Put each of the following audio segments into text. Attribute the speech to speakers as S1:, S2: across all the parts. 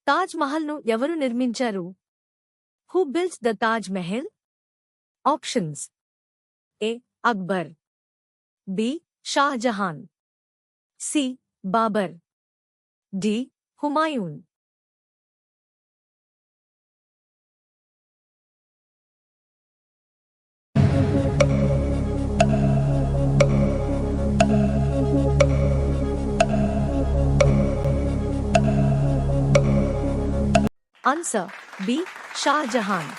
S1: తాజ్ మహల్ను ఎవరు నిర్మించారు? Who built the Taj Mahal? Options: A. Akbar, B. Shah Jahan, C. Babur, D. Humayun. Answer: B. Shah Jahan.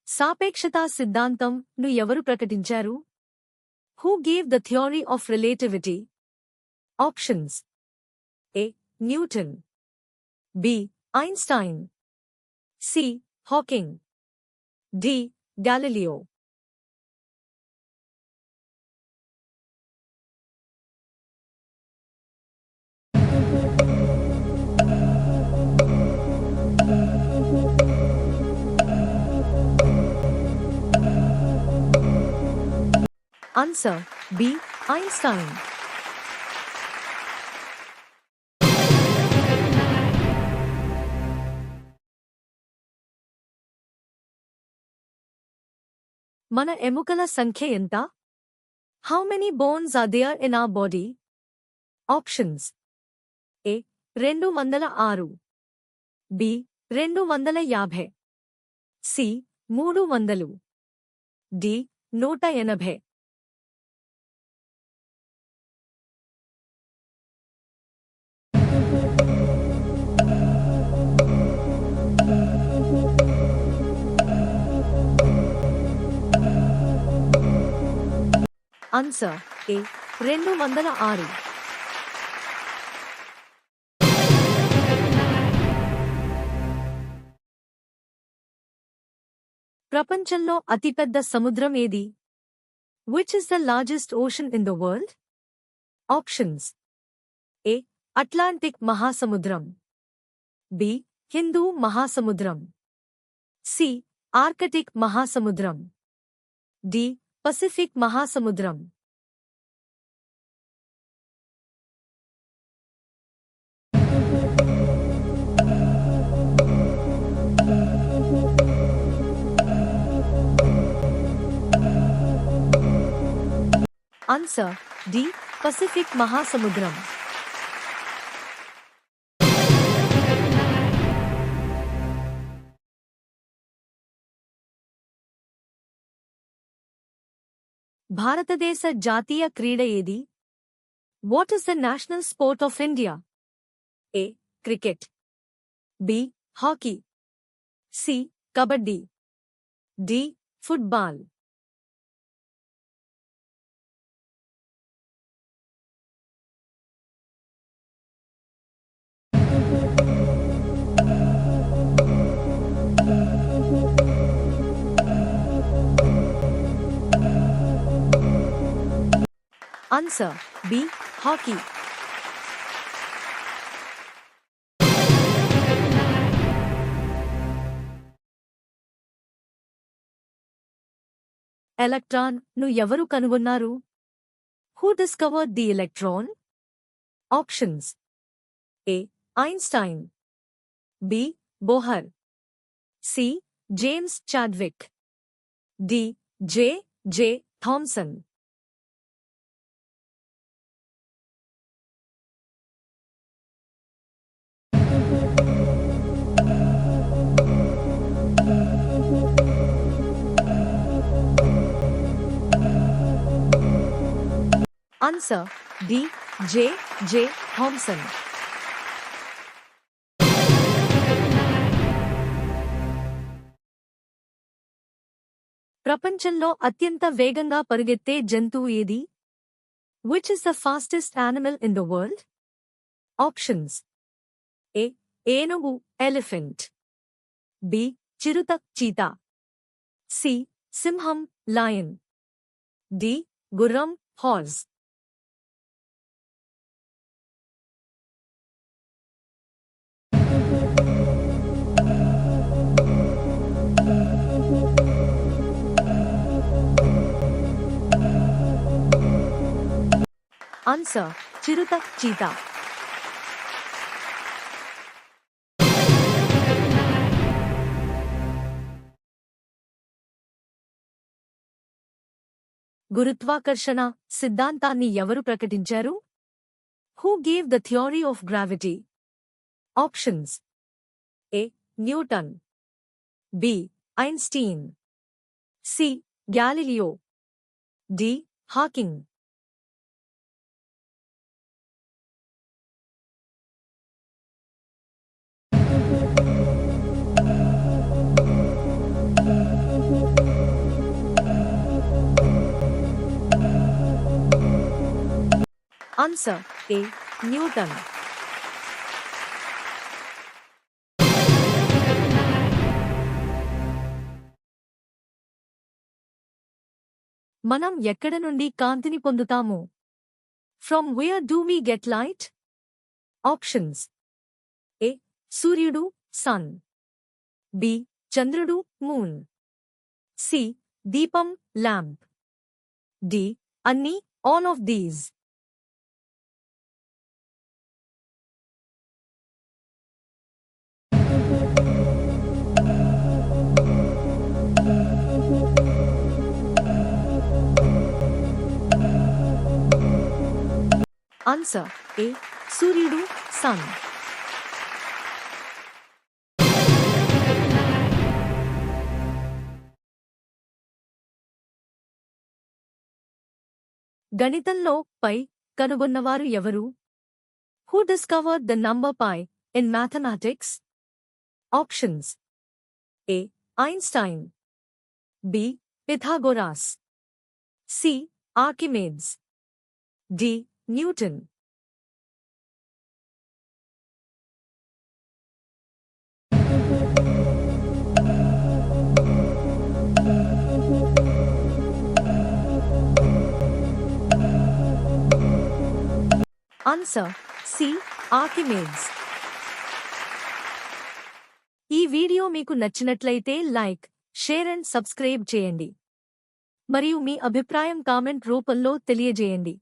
S1: సాపేక్షతా సిద్ధాంతం ను ఎవరు ప్రకటించారు? Who gave the theory of relativity? Options: A. Newton, B. Einstein, C. Hawking, D. Galileo. Answer: B. Einstein. మన ఎముకల సంఖ్య ఎంత? How many bones are there in our body? Options: A. 206, B. 250, C. 300, D. 180. Answer: A. 206. ప్రపంచంలో అతిపెద్ద సముద్రం ఏది? Which is the largest ocean in the world? Options: A. Atlantic మహాసముద్రం, B. హిందూ మహాసముద్రం, సి. ఆర్కిటిక్ మహాసముద్రం, డి. పసిఫిక్ మహాసముద్రం. Answer: D. Pacific మహాసముద్రం. భారతదేశ జాతీయ క్రీడ ఏది? What is the national sport of India? A. Cricket, B. Hockey, C. Kabaddi, D. Football. Answer: B. Hockey. Electron ను ఎవరు కనుగొన్నారు? Who discovered the electron? Options: A. Einstein, B. Bohr, C. James Chadwick, D. J. J. Thomson. Answer: D. J. J. Thomson. ప్రపంచంలో అత్యంత వేగంగా పరుగెత్తే జంతువు ఏది? Which is the fastest animal in the world? Options: A. ఏనుగు elephant, B. చిరుత cheetah, C. సింహం lion, D. గుర్రం హార్స్. Answer. చిరుత చీతా. గురుత్వాకర్షణ సిద్ధాంతాన్ని ఎవరు ప్రకటించారు? Who gave the theory of gravity? Options. A. Newton. B. Einstein. C. Galileo. D. Hawking. Answer. A. Newton. మనం ఎక్కడ నుండి కాంతిని పొందుతాము? From where do we get light? Options. A. సూర్యుడు sun. B. చంద్రుడు moon. C. దీపం lamp. D. అన్ని all of these. Answer. A. సూర్యుడు sun. గణితంలో పై కనుగొన్నవారు ఎవరు? Who discovered the number pi in mathematics? Options. A. Einstein. B. Pythagoras. C. Archimedes. D. Newton. Answer. C. Archimedes. ఈ video మీకు నచ్చినట్లయితే like, share and subscribe చేయండి. మరియు మీ అభిప్రాయం కామెంట్ రూపంలో తెలియజేయండి.